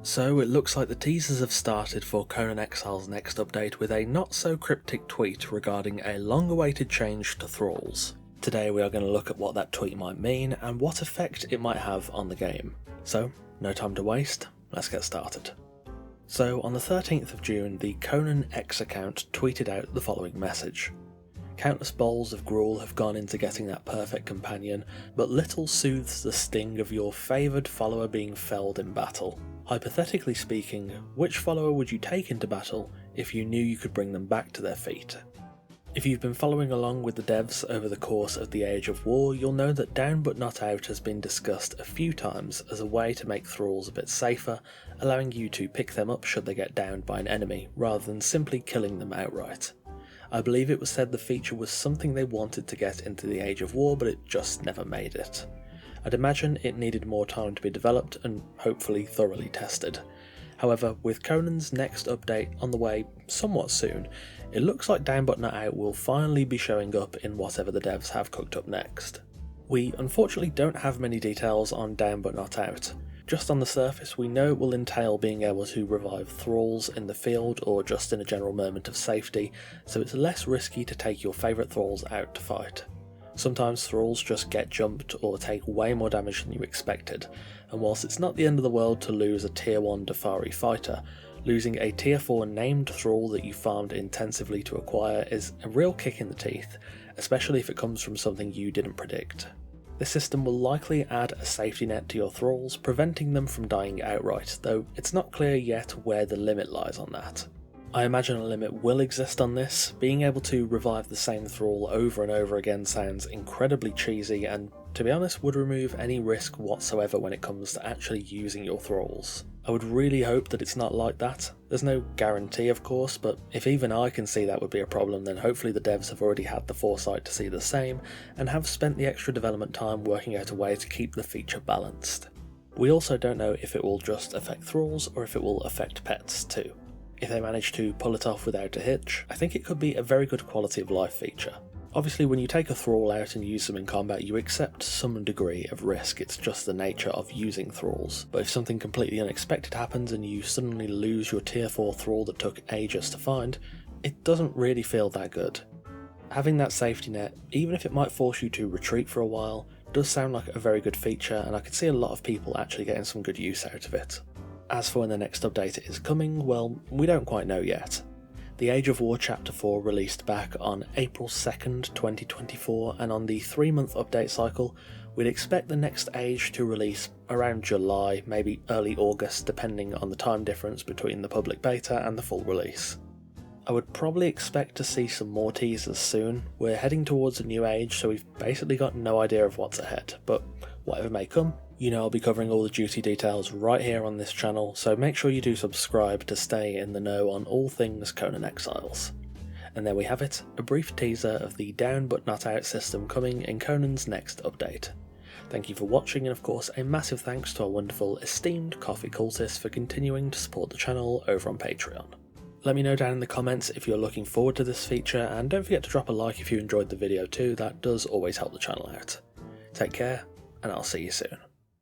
So it looks like the teasers have started for Conan Exiles' next update with a not so cryptic tweet regarding a long awaited change to Thralls. Today we are going to look at what that tweet might mean and what effect it might have on the game. So, no time to waste, let's get started. So on the 13th of June, the Conan X account tweeted out the following message. Countless bowls of gruel have gone into getting that perfect companion, but little soothes the sting of your favoured follower being felled in battle. Hypothetically speaking, which follower would you take into battle if you knew you could bring them back to their feet? If you've been following along with the devs over the course of the Age of War, you'll know that Down But Not Out has been discussed a few times as a way to make Thralls a bit safer, allowing you to pick them up should they get downed by an enemy, rather than simply killing them outright. I believe it was said the feature was something they wanted to get into the Age of War, but it just never made it. I'd imagine it needed more time to be developed and hopefully thoroughly tested. However, with Conan's next update on the way somewhat soon, it looks like Down But Not Out will finally be showing up in whatever the devs have cooked up next. We unfortunately don't have many details on Down But Not Out. Just on the surface, we know it will entail being able to revive Thralls in the field or just in a general moment of safety, so it's less risky to take your favourite Thralls out to fight. Sometimes Thralls just get jumped or take way more damage than you expected, and whilst it's not the end of the world to lose a tier 1 Dafari fighter, losing a tier 4 named Thrall that you farmed intensively to acquire is a real kick in the teeth, especially if it comes from something you didn't predict. This system will likely add a safety net to your Thralls, preventing them from dying outright, though it's not clear yet where the limit lies on that. I imagine a limit will exist on this. Being able to revive the same Thrall over and over again sounds incredibly cheesy and, to be honest, would remove any risk whatsoever when it comes to actually using your Thralls. I would really hope that it's not like that. There's no guarantee of course, but if even I can see that would be a problem, then hopefully the devs have already had the foresight to see the same and have spent the extra development time working out a way to keep the feature balanced. We also don't know if it will just affect Thralls or if it will affect pets too. If they manage to pull it off without a hitch, I think it could be a very good quality of life feature. Obviously when you take a Thrall out and use them in combat, you accept some degree of risk, it's just the nature of using Thralls. But if something completely unexpected happens and you suddenly lose your tier 4 Thrall that took ages to find, it doesn't really feel that good. Having that safety net, even if it might force you to retreat for a while, does sound like a very good feature, and I could see a lot of people actually getting some good use out of it. As for when the next update is coming, well, we don't quite know yet. The Age of War Chapter 4 released back on April 2nd, 2024, and on the 3-month update cycle, we'd expect the next Age to release around July, maybe early August, depending on the time difference between the public beta and the full release. I would probably expect to see some more teasers soon. We're heading towards a new Age, so we've basically got no idea of what's ahead, but whatever may come, you know I'll be covering all the juicy details right here on this channel, so make sure you do subscribe to stay in the know on all things Conan Exiles. And there we have it, a brief teaser of the Down But Not Out system coming in Conan's next update. Thank you for watching, and of course a massive thanks to our wonderful esteemed coffee cultists for continuing to support the channel over on Patreon. Let me know down in the comments if you're looking forward to this feature, and don't forget to drop a like if you enjoyed the video too, that does always help the channel out. Take care, and I'll see you soon.